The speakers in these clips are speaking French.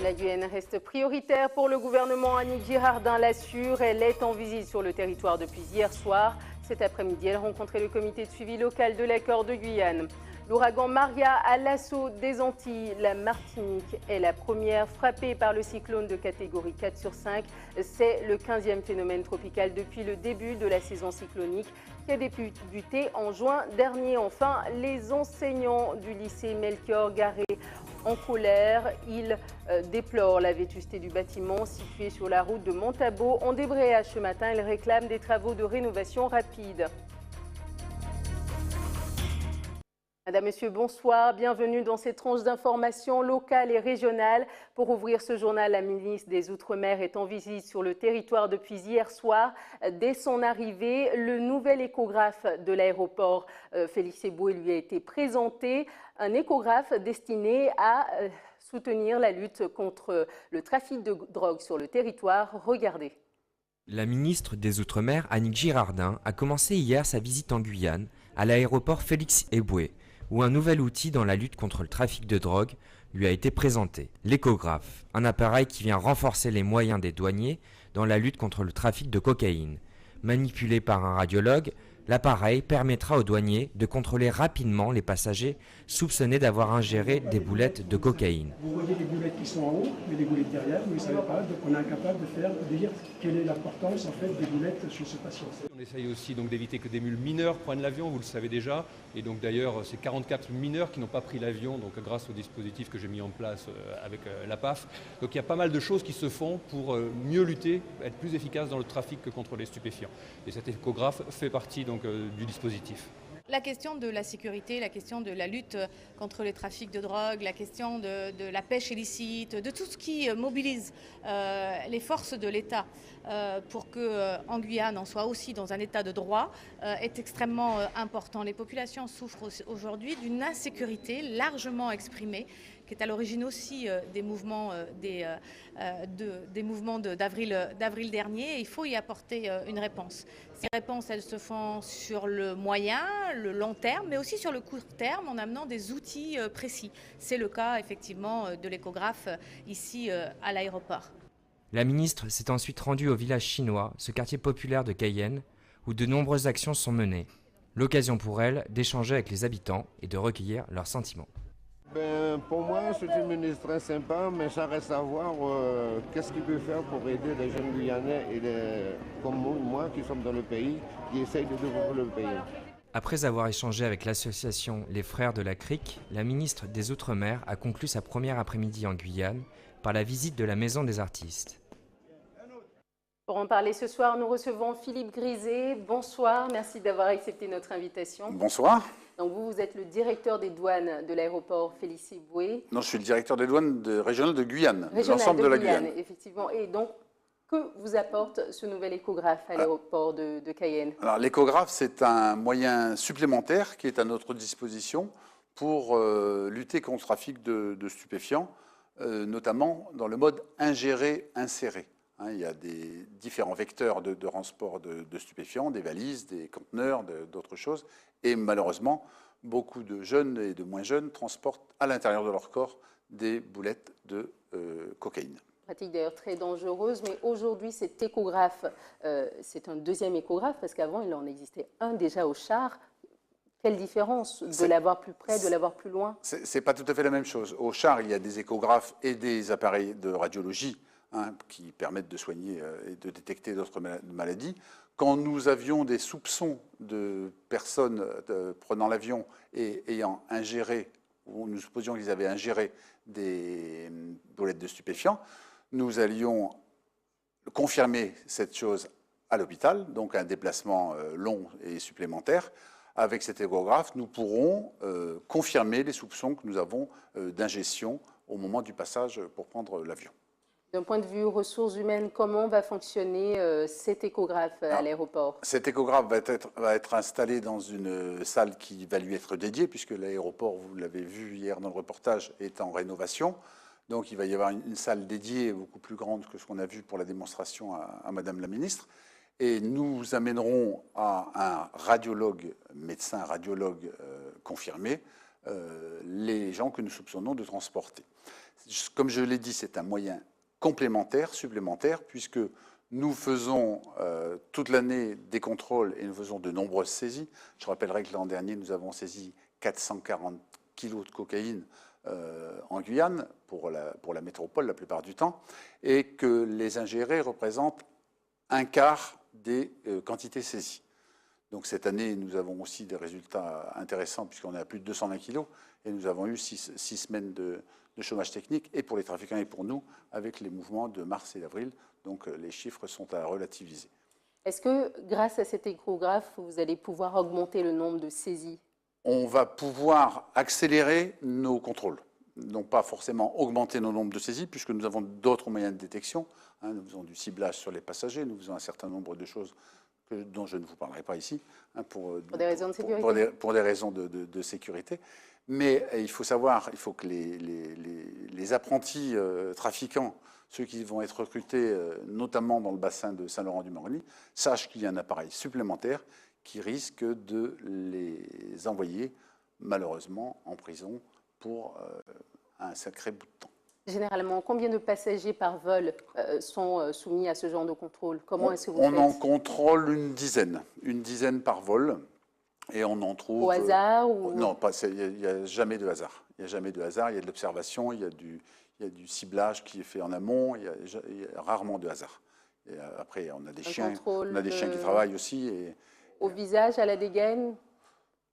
La Guyane reste prioritaire pour le gouvernement. Annick Girardin l'assure. Elle est en visite sur le territoire depuis hier soir. Cet après-midi, elle rencontrait le comité de suivi local de l'accord de Guyane. L'ouragan Maria à l'assaut des Antilles. La Martinique est la première frappée par le cyclone de catégorie 4 sur 5. C'est le 15e phénomène tropical depuis le début de la saison cyclonique qui a débuté en juin dernier. Enfin, les enseignants du lycée Melchior Garé en colère. Ils déplorent la vétusté du bâtiment situé sur la route de Montabo. En débrayage ce matin, ils réclament des travaux de rénovation rapide. Madame, Monsieur, bonsoir. Bienvenue dans cette tranche d'informations locales et régionales. Pour ouvrir ce journal, la ministre des Outre-mer est en visite sur le territoire depuis hier soir. Dès son arrivée, le nouvel échographe de l'aéroport Félix Éboué lui a été présenté. Un échographe destiné à soutenir la lutte contre le trafic de drogue sur le territoire. Regardez. La ministre des Outre-mer, Annick Girardin, a commencé hier sa visite en Guyane, à l'aéroport Félix Éboué, où un nouvel outil dans la lutte contre le trafic de drogue lui a été présenté. L'échographe, un appareil qui vient renforcer les moyens des douaniers dans la lutte contre le trafic de cocaïne. Manipulé par un radiologue, l'appareil permettra aux douaniers de contrôler rapidement les passagers soupçonnés d'avoir ingéré des boulettes de cocaïne. Vous voyez les boulettes qui sont en haut, mais les boulettes derrière, vous ne savez pas, donc on est incapable de dire quelle est l'importance en fait des boulettes chez ce patient. On essaye aussi donc d'éviter que des mules mineurs prennent l'avion, vous le savez déjà, et donc d'ailleurs c'est 44 mineurs qui n'ont pas pris l'avion, donc grâce au dispositif que j'ai mis en place avec la PAF. Donc il y a pas mal de choses qui se font pour mieux lutter, être plus efficace dans le trafic que contre les stupéfiants. Et cet échographe fait partie donc du dispositif. La question de la sécurité, la question de la lutte contre les trafics de drogue, la question de la pêche illicite, de tout ce qui mobilise les forces de l'État pour qu'en Guyane on soit aussi dans un état de droit est extrêmement important. Les populations souffrent aujourd'hui d'une insécurité largement exprimée qui est à l'origine aussi des mouvements d'avril dernier. Il faut y apporter une réponse. Ces réponses, elles se font sur le moyen, le long terme, mais aussi sur le court terme en amenant des outils précis. C'est le cas effectivement de l'échographe ici à l'aéroport. La ministre s'est ensuite rendue au village chinois, ce quartier populaire de Cayenne, où de nombreuses actions sont menées. L'occasion pour elle d'échanger avec les habitants et de recueillir leurs sentiments. Pour moi, c'est une ministre très sympa, mais ça reste à voir qu'est-ce qu'il peut faire pour aider les jeunes Guyanais et comme moi qui sommes dans le pays, qui essayent de développer le pays. Après avoir échangé avec l'association Les Frères de la Crique, la ministre des Outre-mer a conclu sa première après-midi en Guyane par la visite de la Maison des Artistes. Pour en parler ce soir, nous recevons Philippe Grisé. Bonsoir, merci d'avoir accepté notre invitation. Bonsoir. Donc vous êtes le directeur des douanes de l'aéroport Félix Éboué. Non, je suis le directeur des douanes régionales de Guyane, de l'ensemble de la Guyane. Effectivement. Et donc, que vous apporte ce nouvel échographe à l'aéroport de Cayenne? Alors, l'échographe, c'est un moyen supplémentaire qui est à notre disposition pour lutter contre le trafic de stupéfiants, notamment dans le mode ingéré-inséré. Il y a des différents vecteurs de transport de stupéfiants, des valises, des conteneurs, d'autres choses. Et malheureusement, beaucoup de jeunes et de moins jeunes transportent à l'intérieur de leur corps des boulettes de cocaïne. Pratique d'ailleurs très dangereuse, mais aujourd'hui cet échographe, c'est un deuxième échographe parce qu'avant il en existait un déjà au char. Quelle différence de l'avoir plus près, de l'avoir plus loin? C'est pas tout à fait la même chose. Au char, il y a des échographes et des appareils de radiologie qui permettent de soigner et de détecter d'autres maladies. Quand nous avions des soupçons de personnes prenant l'avion et ayant ingéré, ou nous supposions qu'ils avaient ingéré des boulettes de stupéfiants, nous allions confirmer cette chose à l'hôpital, donc un déplacement long et supplémentaire. Avec cet échographe, nous pourrons confirmer les soupçons que nous avons d'ingestion au moment du passage pour prendre l'avion. D'un point de vue ressources humaines, comment va fonctionner cet échographe à l'aéroport? Cet échographe va être installé dans une salle qui va lui être dédiée, puisque l'aéroport, vous l'avez vu hier dans le reportage, est en rénovation. Donc il va y avoir une salle dédiée beaucoup plus grande que ce qu'on a vu pour la démonstration à Madame la Ministre. Et nous amènerons à un radiologue, médecin radiologue confirmé, les gens que nous soupçonnons de transporter. Comme je l'ai dit, c'est un moyen complémentaire, supplémentaire, puisque nous faisons toute l'année des contrôles et nous faisons de nombreuses saisies. Je rappellerai que l'an dernier, nous avons saisi 440 kilos de cocaïne en Guyane, pour la métropole la plupart du temps, et que les ingérés représentent un quart des quantités saisies. Donc cette année, nous avons aussi des résultats intéressants, puisqu'on est à plus de 220 kilos, et nous avons eu 6 semaines de chômage technique, et pour les trafiquants et pour nous, avec les mouvements de mars et d'avril. Donc les chiffres sont à relativiser. Est-ce que, grâce à cet échographe, vous allez pouvoir augmenter le nombre de saisies? On va pouvoir accélérer nos contrôles. Non pas forcément augmenter nos nombres de saisies, puisque nous avons d'autres moyens de détection. Nous faisons du ciblage sur les passagers, nous faisons un certain nombre de choses dont je ne vous parlerai pas ici, pour des raisons de sécurité. Pour des raisons de sécurité. Mais il faut savoir, il faut que les apprentis trafiquants, ceux qui vont être recrutés notamment dans le bassin de Saint-Laurent-du-Maroni, sachent qu'il y a un appareil supplémentaire qui risque de les envoyer malheureusement en prison pour un sacré bout de temps. Généralement, combien de passagers par vol sont soumis à ce genre de contrôle? Comment est-ce que vous faites? On en contrôle une dizaine par vol, et on en trouve... Au hasard ou... Non, il n'y a jamais de hasard. Il n'y a jamais de hasard, il y a de l'observation, il y a du ciblage qui est fait en amont, il y a rarement de hasard. Et après, on a des chiens qui travaillent aussi. Au visage, à la dégaine?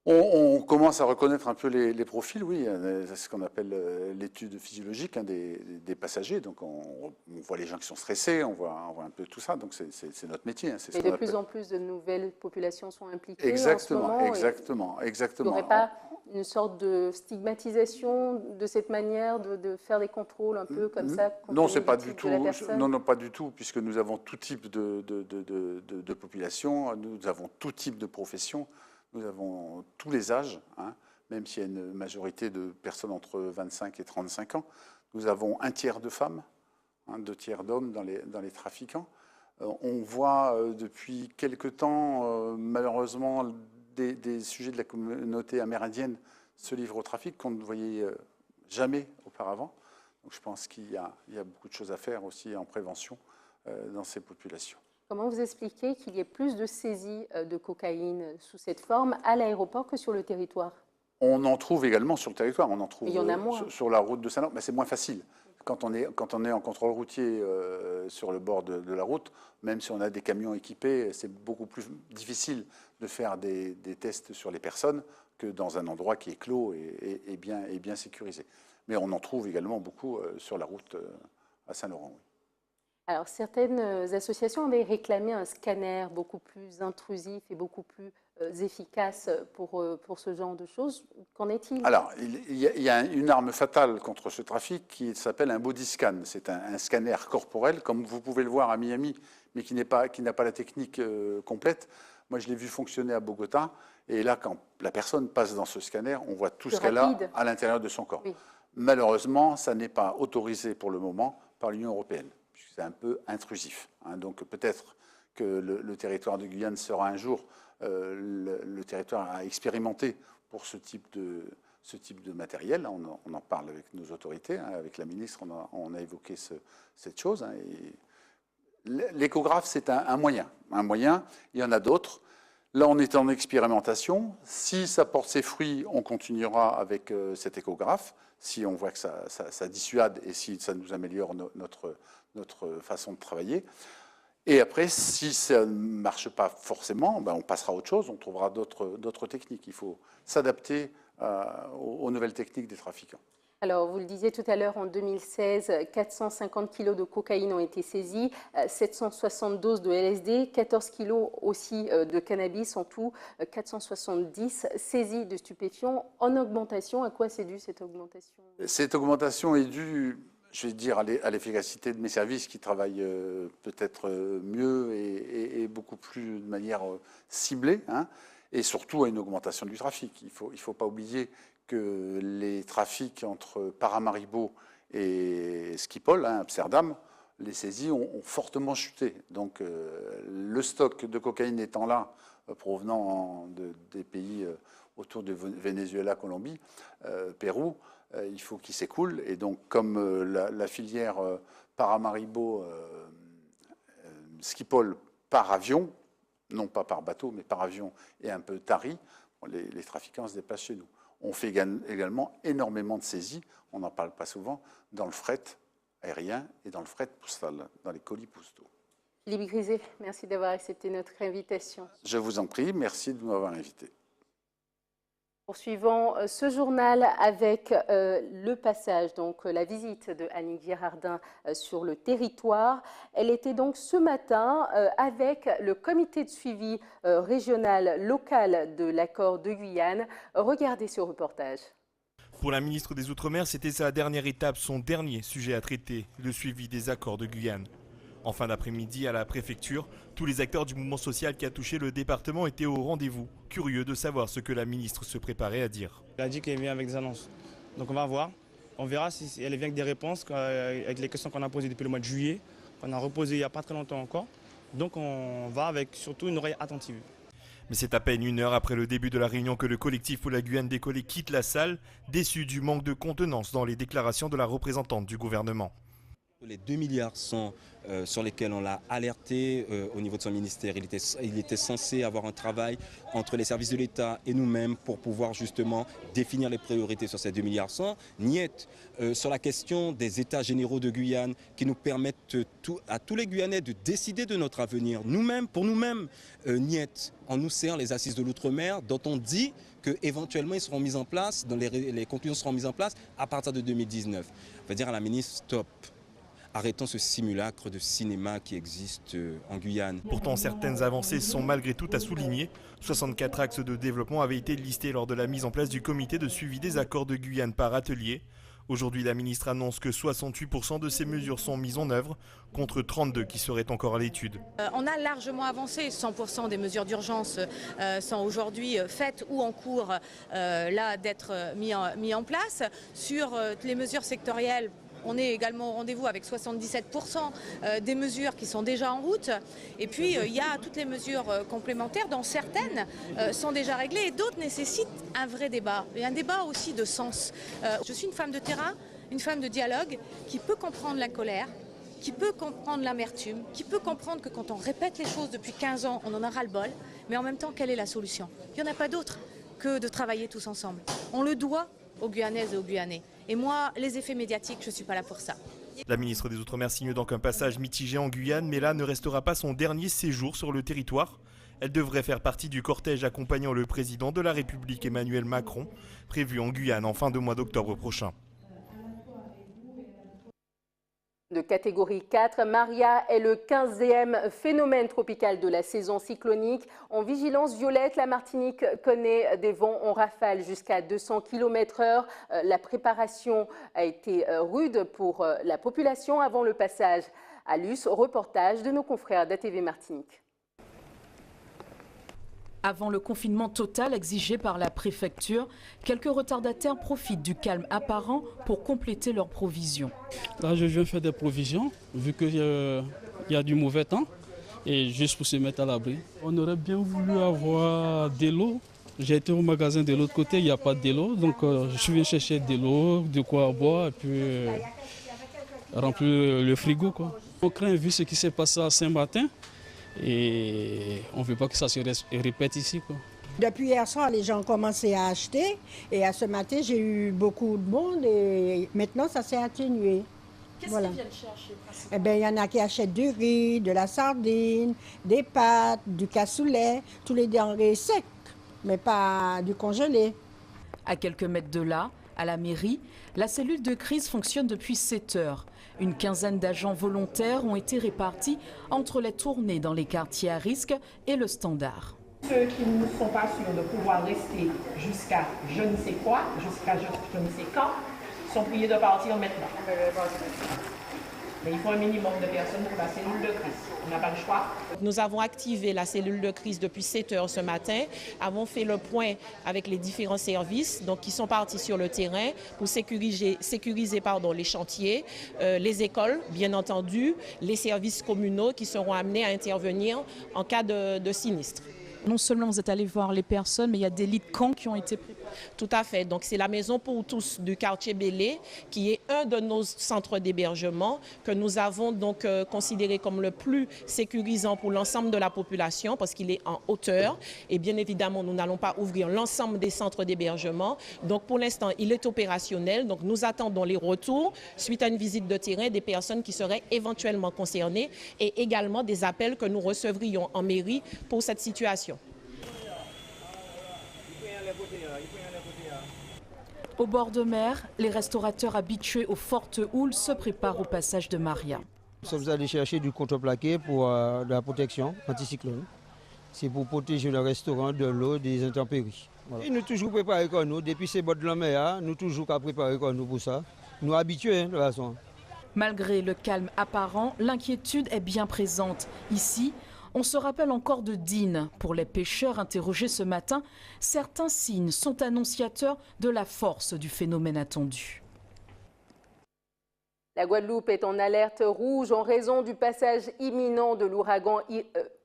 On commence à reconnaître un peu les profils, oui. C'est ce qu'on appelle l'étude physiologique des passagers. Donc on voit les gens qui sont stressés, on voit un peu tout ça. Donc c'est notre métier. Mais de plus en plus de nouvelles populations sont impliquées. Exactement, en ce moment, exactement. Il n'y aurait pas une sorte de stigmatisation de cette manière de faire des contrôles un peu comme ça? Non, c'est pas du tout. Non, pas du tout, puisque nous avons tout type de population, nous avons tout type de profession. Nous avons tous les âges, même s'il y a une majorité de personnes entre 25 et 35 ans. Nous avons un tiers de femmes, 2 tiers d'hommes dans les trafiquants. On voit depuis quelque temps, malheureusement, des sujets de la communauté amérindienne se livrent au trafic qu'on ne voyait jamais auparavant. Donc je pense qu'il y a beaucoup de choses à faire aussi en prévention dans ces populations. Comment vous expliquez qu'il y ait plus de saisies de cocaïne sous cette forme à l'aéroport que sur le territoire? On en trouve également sur le territoire. On en trouve il y en a moins. Sur la route de Saint-Laurent, mais c'est moins facile. Quand on est en contrôle routier sur le bord de la route, même si on a des camions équipés, c'est beaucoup plus difficile de faire des tests sur les personnes que dans un endroit qui est clos et bien sécurisé. Mais on en trouve également beaucoup sur la route à Saint-Laurent. Oui. Alors, certaines associations avaient réclamé un scanner beaucoup plus intrusif et beaucoup plus efficace pour ce genre de choses. Qu'en est-il? Alors, il y a une arme fatale contre ce trafic qui s'appelle un body scan. C'est un scanner corporel, comme vous pouvez le voir à Miami, mais qui n'a pas la technique complète. Moi, je l'ai vu fonctionner à Bogota. Et là, quand la personne passe dans ce scanner, on voit tout ce qu'elle a à l'intérieur de son corps. Oui. Malheureusement, ça n'est pas autorisé pour le moment par l'Union européenne. C'est un peu intrusif. Donc peut-être que le territoire de Guyane sera un jour le territoire à expérimenter pour ce type de matériel. On en parle avec nos autorités, avec la ministre, on a évoqué cette chose. L'échographe, c'est un moyen. Il y en a d'autres. Là, on est en expérimentation. Si ça porte ses fruits, on continuera avec cet échographe. Si on voit que ça dissuade et si ça nous améliore notre façon de travailler. Et après, si ça ne marche pas forcément, on passera à autre chose, on trouvera d'autres techniques. Il faut s'adapter aux nouvelles techniques des trafiquants. Alors, vous le disiez tout à l'heure, en 2016, 450 kilos de cocaïne ont été saisis, 760 doses de LSD, 14 kilos aussi de cannabis, en tout 470 saisies de stupéfiants en augmentation. À quoi c'est dû cette augmentation? Cette augmentation est due, je vais dire, à l'efficacité de mes services qui travaillent peut-être mieux et beaucoup plus de manière ciblée, et surtout à une augmentation du trafic. Il faut pas oublier que les trafics entre Paramaribo et Schiphol, Amsterdam, les saisies ont fortement chuté. Donc le stock de cocaïne étant là provenant des pays autour de Venezuela, Colombie, Pérou, il faut qu'ils s'écoulent. Et donc, comme la filière Paramaribo Schiphol par avion, non pas par bateau, mais par avion, est un peu tarie, les trafiquants se déplacent chez nous. On fait également énormément de saisies, on n'en parle pas souvent, dans le fret aérien et dans le fret postal, dans les colis postaux. Philippe Grisé, merci d'avoir accepté notre invitation. Je vous en prie, merci de m'avoir invité. Poursuivons ce journal avec le passage, donc la visite de Annick Girardin sur le territoire. Elle était donc ce matin avec le comité de suivi régional local de l'accord de Guyane. Regardez ce reportage. Pour la ministre des Outre-mer, c'était sa dernière étape, son dernier sujet à traiter, le suivi des accords de Guyane. En fin d'après-midi, à la préfecture, tous les acteurs du mouvement social qui a touché le département étaient au rendez-vous, curieux de savoir ce que la ministre se préparait à dire. Elle a dit qu'elle vient avec des annonces. Donc on va voir. On verra si elle vient avec des réponses avec les questions qu'on a posées depuis le mois de juillet, qu'on a reposées il n'y a pas très longtemps encore. Donc on va avec surtout une oreille attentive. Mais c'est à peine 1 heure après le début de la réunion que le collectif pour la Guyane décollée quitte la salle, déçu du manque de contenance dans les déclarations de la représentante du gouvernement. Les 2 milliards sont sur lesquels on l'a alerté au niveau de son ministère. Il était censé avoir un travail entre les services de l'État et nous-mêmes pour pouvoir justement définir les priorités sur ces 2 milliards 100. Niet, sur la question des États généraux de Guyane qui nous permettent à tous les Guyanais de décider de notre avenir. Nous-mêmes, pour nous-mêmes, niet, on nous sert les assises de l'outre-mer dont on dit qu'éventuellement ils seront mis en place, les conclusions seront mises en place à partir de 2019. On va dire à la ministre, stop. Arrêtons ce simulacre de cinéma qui existe en Guyane. Pourtant, certaines avancées sont malgré tout à souligner. 64 axes de développement avaient été listés lors de la mise en place du comité de suivi des accords de Guyane par atelier. Aujourd'hui, la ministre annonce que 68% de ces mesures sont mises en œuvre, contre 32 qui seraient encore à l'étude. On a largement avancé, 100% des mesures d'urgence sont aujourd'hui faites ou en cours là d'être mis en place. Sur les mesures sectorielles, on est également au rendez-vous avec 77% des mesures qui sont déjà en route. Et puis, il y a toutes les mesures complémentaires dont certaines sont déjà réglées et d'autres nécessitent un vrai débat. Et un débat aussi de sens. Je suis une femme de terrain, une femme de dialogue qui peut comprendre la colère, qui peut comprendre l'amertume, qui peut comprendre que quand on répète les choses depuis 15 ans, on en a ras-le-bol. Mais en même temps, quelle est la solution? Il n'y en a pas d'autre que de travailler tous ensemble. On le doit aux Guyanaises et aux Guyanais. Et moi, les effets médiatiques, je ne suis pas là pour ça. La ministre des Outre-mer signe donc un passage mitigé en Guyane, mais là ne restera pas son dernier séjour sur le territoire. Elle devrait faire partie du cortège accompagnant le président de la République Emmanuel Macron, prévu en Guyane en fin de mois d'octobre prochain. De catégorie 4, Maria est le 15e phénomène tropical de la saison cyclonique. En vigilance violette, la Martinique connaît des vents en rafale jusqu'à 200 km/h. La préparation a été rude pour la population avant le passage à Luce. Reportage de nos confrères d'ATV Martinique. Avant le confinement total exigé par la préfecture, quelques retardataires profitent du calme apparent pour compléter leurs provisions. Là, je viens faire des provisions, vu qu'il y a du mauvais temps, et juste pour se mettre à l'abri. On aurait bien voulu avoir de l'eau. J'ai été au magasin de l'autre côté, il n'y a pas de l'eau, donc je suis venu chercher de l'eau, de quoi boire, et puis remplir le frigo, quoi. On craint, vu ce qui s'est passé à Saint-Martin, et on ne veut pas que ça se répète ici, quoi. Depuis hier soir, les gens ont commencé à acheter et à ce matin, j'ai eu beaucoup de monde et maintenant, ça s'est atténué. Qu'est-ce qu'ils viennent chercher? Eh bien, il y en a qui achètent du riz, de la sardine, des pâtes, du cassoulet, tous les denrées secs, mais pas du congelé. À quelques mètres de là, à la mairie, la cellule de crise fonctionne depuis 7 heures. Une quinzaine d'agents volontaires ont été répartis entre les tournées dans les quartiers à risque et le standard. Ceux qui ne sont pas sûrs de pouvoir rester jusqu'à je ne sais quoi, jusqu'à je ne sais quand, sont priés de partir maintenant. Mais il faut un minimum de personnes pour la cellule de crise. On n'a pas le choix. Nous avons activé la cellule de crise depuis 7 heures ce matin. Avons fait le point avec les différents services qui sont partis sur le terrain pour sécuriser les chantiers, les écoles, bien entendu, les services communaux qui seront amenés à intervenir en cas de sinistre. Non seulement vous êtes allé voir les personnes, mais il y a des lits de camp qui ont été pris. Tout à fait. Donc c'est la Maison pour tous du quartier Bélé qui est un de nos centres d'hébergement que nous avons donc considéré comme le plus sécurisant pour l'ensemble de la population parce qu'il est en hauteur. Et bien évidemment, nous n'allons pas ouvrir l'ensemble des centres d'hébergement. Donc pour l'instant, il est opérationnel. Donc nous attendons les retours suite à une visite de terrain des personnes qui seraient éventuellement concernées et également des appels que nous recevrions en mairie pour cette situation. Au bord de mer, les restaurateurs habitués aux fortes houles se préparent au passage de Maria. Nous sommes allés chercher du contreplaqué pour de la protection anticyclone. C'est pour protéger le restaurant de l'eau des intempéries. Voilà. Et nous toujours préparés comme nous, depuis ces bords de la mer, nous toujours préparés comme nous pour ça. Nous habitués de toute façon. Malgré le calme apparent, l'inquiétude est bien présente. Ici, on se rappelle encore de Dine. Pour les pêcheurs interrogés ce matin, certains signes sont annonciateurs de la force du phénomène attendu. La Guadeloupe est en alerte rouge en raison du passage imminent de l'ouragan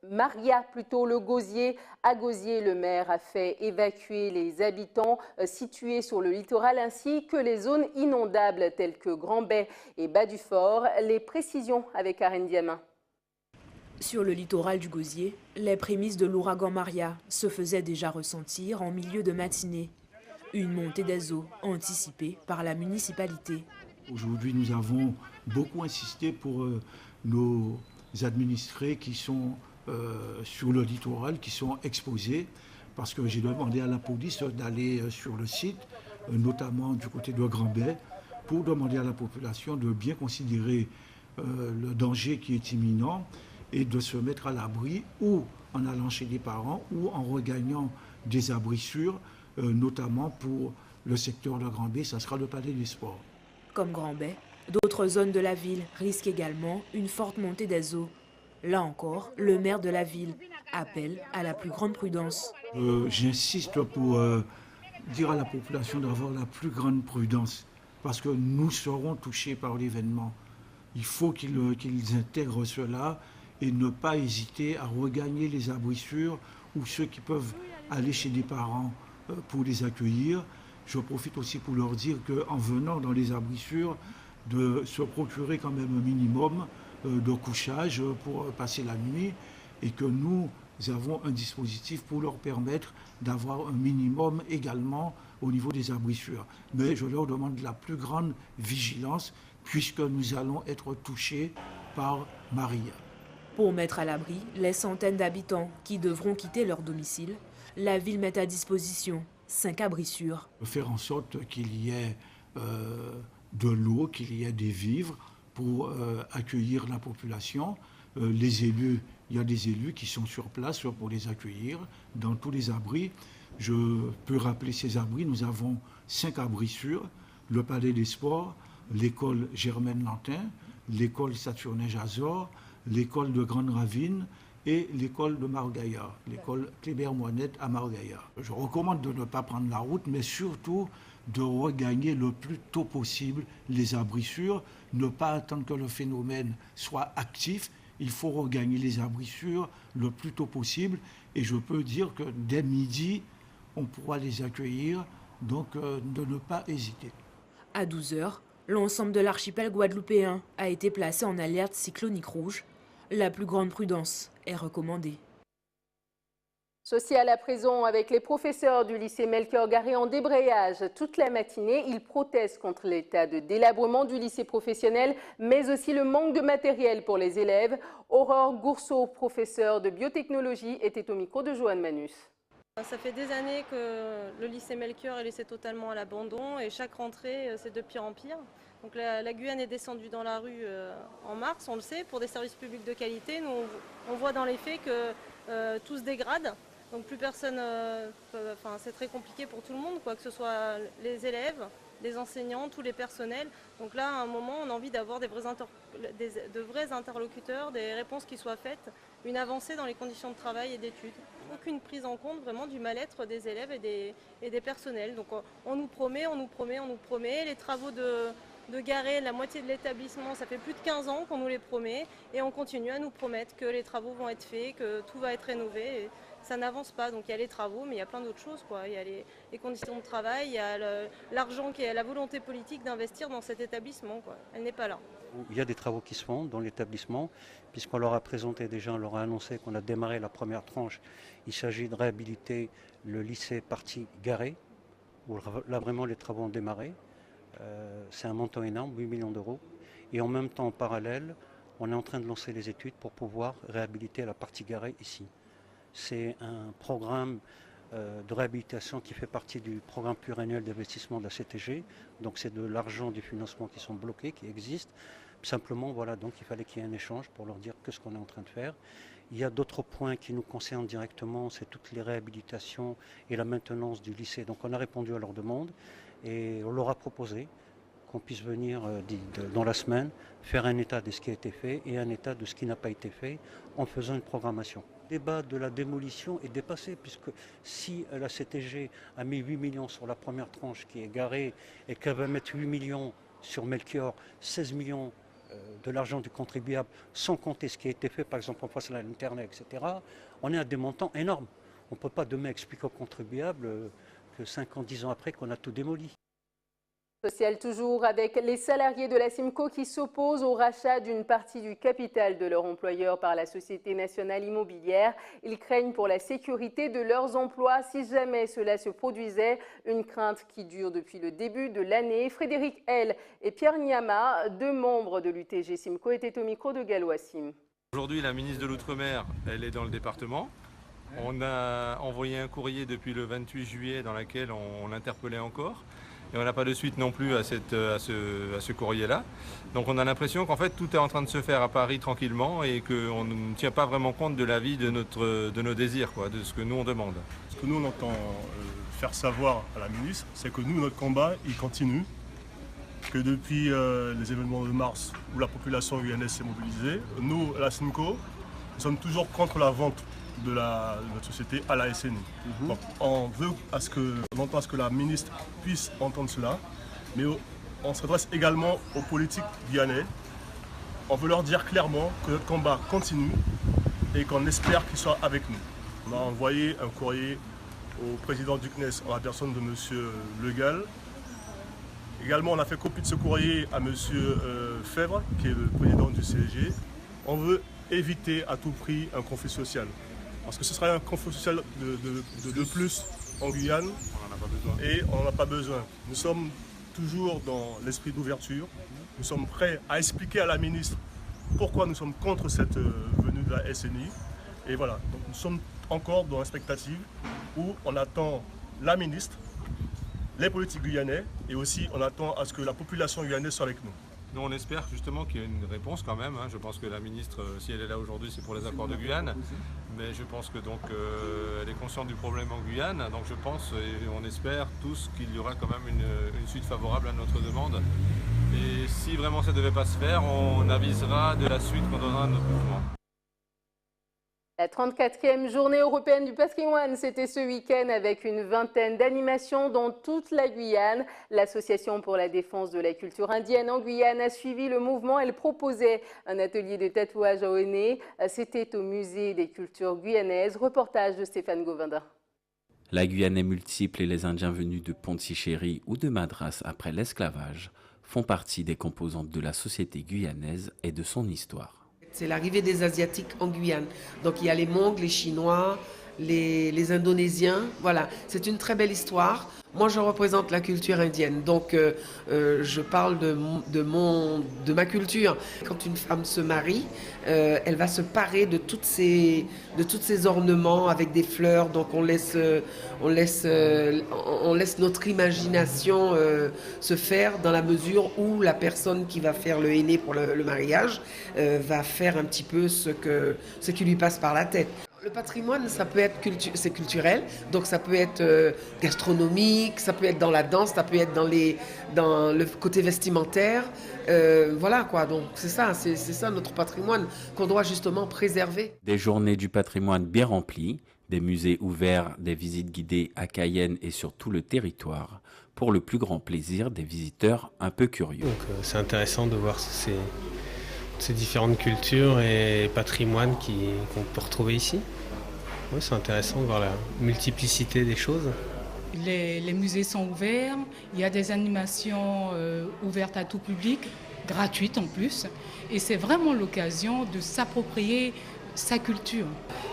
Maria, le Gosier. À Gosier, le maire a fait évacuer les habitants situés sur le littoral ainsi que les zones inondables telles que Grand-Bay et Bas-du-Fort. Les précisions avec Karen Diamin. Sur le littoral du Gosier, les prémices de l'ouragan Maria se faisaient déjà ressentir en milieu de matinée. Une montée des eaux anticipée par la municipalité. Aujourd'hui, nous avons beaucoup insisté pour nos administrés qui sont sur le littoral, qui sont exposés, parce que j'ai demandé à la police d'aller sur le site, notamment du côté de Grand-Bay, pour demander à la population de bien considérer le danger qui est imminent et de se mettre à l'abri ou en allant chez les parents ou en regagnant des abris sûrs, notamment pour le secteur de Grand-Bay, ça sera le Palais des Sports. Comme Grand-Bay, d'autres zones de la ville risquent également une forte montée des eaux. Là encore, le maire de la ville appelle à la plus grande prudence. J'insiste pour dire à la population d'avoir la plus grande prudence parce que nous serons touchés par l'événement. Il faut qu'ils intègrent cela et ne pas hésiter à regagner les abris sûrs ou ceux qui peuvent aller chez des parents pour les accueillir. Je profite aussi pour leur dire qu'en venant dans les abris sûrs, de se procurer quand même un minimum de couchage pour passer la nuit et que nous avons un dispositif pour leur permettre d'avoir un minimum également au niveau des abris sûrs. Mais je leur demande la plus grande vigilance puisque nous allons être touchés par Maria. Pour mettre à l'abri les centaines d'habitants qui devront quitter leur domicile, la ville met à disposition 5 abris sûrs. Faire en sorte qu'il y ait de l'eau, qu'il y ait des vivres pour accueillir la population. Les élus, il y a des élus qui sont sur place pour les accueillir dans tous les abris. Je peux rappeler ces abris. Nous avons 5 abris sûrs, le Palais des Sports, l'école Germaine Lantin, l'école Saturnin-Jazor, l'école de Grande-Ravine et l'école de Margaillard, l'école Kléber-Moinette à Margaillard. Je recommande de ne pas prendre la route, mais surtout de regagner le plus tôt possible les abris sûrs, ne pas attendre que le phénomène soit actif. Il faut regagner les abris sûrs le plus tôt possible. Et je peux dire que dès midi, on pourra les accueillir, donc de ne pas hésiter. À 12 h, l'ensemble de l'archipel guadeloupéen a été placé en alerte cyclonique rouge. La plus grande prudence est recommandée. Social à présent avec les professeurs du lycée Melchior Garé en débrayage. Toute la matinée, ils protestent contre l'état de délabrement du lycée professionnel, mais aussi le manque de matériel pour les élèves. Aurore Gourceau, professeure de biotechnologie, était au micro de Joanne Manus. Ça fait des années que le lycée Melchior est laissé totalement à l'abandon et chaque rentrée, c'est de pire en pire. Donc la Guyane est descendue dans la rue en mars, on le sait, pour des services publics de qualité. Nous, on voit dans les faits que tout se dégrade. Donc plus personne, c'est très compliqué pour tout le monde, que ce soit les élèves, les enseignants, tous les personnels. Donc là, à un moment, on a envie d'avoir de vrais interlocuteurs, des réponses qui soient faites, une avancée dans les conditions de travail et d'études. Aucune prise en compte vraiment du mal-être des élèves et des personnels. Donc on nous promet, les travaux de garer la moitié de l'établissement. Ça fait plus de 15 ans qu'on nous les promet et on continue à nous promettre que les travaux vont être faits, que tout va être rénové. Et ça n'avance pas, donc il y a les travaux, mais il y a plein d'autres choses, quoi. Il y a les conditions de travail, il y a l'argent, la volonté politique d'investir dans cet établissement, quoi. Elle n'est pas là. Il y a des travaux qui se font dans l'établissement, puisqu'on leur a présenté déjà, on leur a annoncé qu'on a démarré la première tranche. Il s'agit de réhabiliter le lycée partie Garé, où là vraiment les travaux ont démarré. C'est un montant énorme, 8 millions d'euros. Et en même temps, en parallèle, on est en train de lancer les études pour pouvoir réhabiliter la partie Garé ici. C'est un programme de réhabilitation qui fait partie du programme pluriannuel d'investissement de la CTG. Donc c'est de l'argent du financement qui sont bloqués, qui existent. Simplement, voilà, donc il fallait qu'il y ait un échange pour leur dire que ce qu'on est en train de faire. Il y a d'autres points qui nous concernent directement, c'est toutes les réhabilitations et la maintenance du lycée. Donc on a répondu à leur demande et on leur a proposé qu'on puisse venir dans la semaine faire un état de ce qui a été fait et un état de ce qui n'a pas été fait en faisant une programmation. Le débat de la démolition est dépassé puisque si la CTG a mis 8 millions sur la première tranche qui est garée et qu'elle va mettre 8 millions sur Melchior, 16 millions de l'argent du contribuable, sans compter ce qui a été fait, par exemple en face à l'Internet, etc., on est à des montants énormes. On ne peut pas demain expliquer aux contribuables que 5 ans, 10 ans après qu'on a tout démoli. Social toujours avec les salariés de la Simco qui s'opposent au rachat d'une partie du capital de leur employeur par la Société nationale immobilière. Ils craignent pour la sécurité de leurs emplois si jamais cela se produisait, une crainte qui dure depuis le début de l'année. Frédéric L et Pierre Niama, deux membres de l'UTG Simco, étaient au micro de Galloissim. Aujourd'hui, la ministre de l'Outre-mer, elle est dans le département. On a envoyé un courrier depuis le 28 juillet dans lequel on l'interpellait encore. Et on n'a pas de suite non plus à ce courrier-là. Donc on a l'impression qu'en fait tout est en train de se faire à Paris tranquillement et qu'on ne tient pas vraiment compte de l'avis de nos désirs, quoi, de ce que nous on demande. Ce que nous on entend faire savoir à la ministre, c'est que nous, notre combat, il continue. Que depuis les événements de mars où la population guyanaise s'est mobilisée, nous, à la Simco, nous sommes toujours contre la vente de notre société à la SNI. Donc, on entend à ce que la ministre puisse entendre cela, mais on s'adresse également aux politiques guyanais. On veut leur dire clairement que notre combat continue et qu'on espère qu'ils soient avec nous. On a envoyé un courrier au président du CNES en la personne de M. Le Gall. Également, on a fait copie de ce courrier à M. Fèvre, qui est le président du CSG. On veut éviter à tout prix un conflit social. Parce que ce serait un conflit social de plus en Guyane et on n'en a pas besoin. Nous sommes toujours dans l'esprit d'ouverture. Nous sommes prêts à expliquer à la ministre pourquoi nous sommes contre cette venue de la SNI. Et voilà, donc nous sommes encore dans l'expectative où on attend la ministre, les politiques guyanais et aussi on attend à ce que la population guyanaise soit avec nous. Nous, on espère justement qu'il y a une réponse quand même. Je pense que la ministre, si elle est là aujourd'hui, c'est pour les accords de Guyane. Mais je pense que donc elle est consciente du problème en Guyane. Donc je pense et on espère tous qu'il y aura quand même une suite favorable à notre demande. Et si vraiment ça ne devait pas se faire, on avisera de la suite qu'on donnera à notre mouvement. La 34e journée européenne du patrimoine, c'était ce week-end avec une vingtaine d'animations dans toute la Guyane. L'Association pour la défense de la culture indienne en Guyane a suivi le mouvement. Elle proposait un atelier de tatouage au nez. C'était au musée des cultures guyanaises. Reportage de Stéphane Govinda. La Guyane est multiple et les Indiens venus de Pondichéry ou de Madras après l'esclavage font partie des composantes de la société guyanaise et de son histoire. C'est l'arrivée des Asiatiques en Guyane. Donc il y a les Mongols, les Chinois, les Indonésiens. Voilà, c'est une très belle histoire. Moi, je représente la culture indienne. Donc je parle de ma culture. Quand une femme se marie, elle va se parer de toutes ces ornements avec des fleurs. Donc on laisse notre imagination se faire dans la mesure où la personne qui va faire le henné pour le mariage va faire un petit peu ce qui lui passe par la tête. Le patrimoine, ça peut être c'est culturel, donc ça peut être gastronomique, ça peut être dans la danse, ça peut être dans le côté vestimentaire. Voilà quoi, donc c'est ça notre patrimoine qu'on doit justement préserver. Des journées du patrimoine bien remplies, Des musées ouverts, des visites guidées à Cayenne et sur tout le territoire, pour le plus grand plaisir des visiteurs un peu curieux. Donc c'est intéressant de voir ces différentes cultures et patrimoines qu'on peut retrouver ici. Oui, c'est intéressant de voir la multiplicité des choses. Les musées sont ouverts, il y a des animations ouvertes à tout public, gratuites en plus, et c'est vraiment l'occasion de s'approprier sa culture.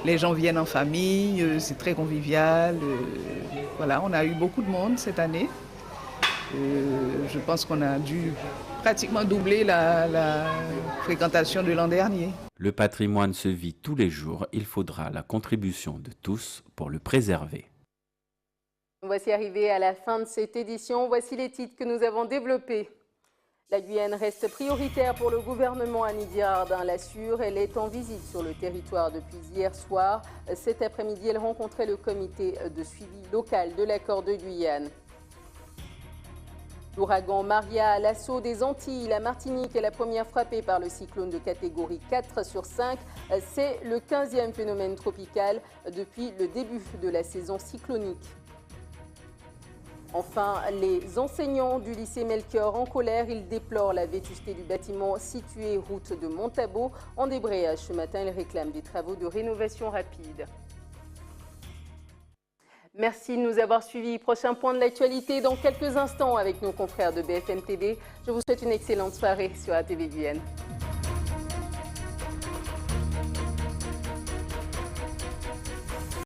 Les gens viennent en famille, c'est très convivial. Voilà, on a eu beaucoup de monde cette année. Je pense qu'on a dû pratiquement doubler la fréquentation de l'an dernier. Le patrimoine se vit tous les jours, il faudra la contribution de tous pour le préserver. Voici arrivé à la fin de cette édition. Voici les titres que nous avons développés. La Guyane reste prioritaire pour le gouvernement. Annick Girardin l'assure. Elle est en visite sur le territoire depuis hier soir. Cet après-midi, elle rencontrait le comité de suivi local de l'accord de Guyane. L'ouragan Maria à l'assaut des Antilles. La Martinique est la première frappée par le cyclone de catégorie 4 sur 5. C'est le 15e phénomène tropical depuis le début de la saison cyclonique. Enfin, les enseignants du lycée Melchior en colère, ils déplorent la vétusté du bâtiment situé route de Montabo. En débrayage ce matin, ils réclament des travaux de rénovation rapide. Merci de nous avoir suivis. Prochain point de l'actualité dans quelques instants avec nos confrères de BFM TV. Je vous souhaite une excellente soirée sur ATV Guyane.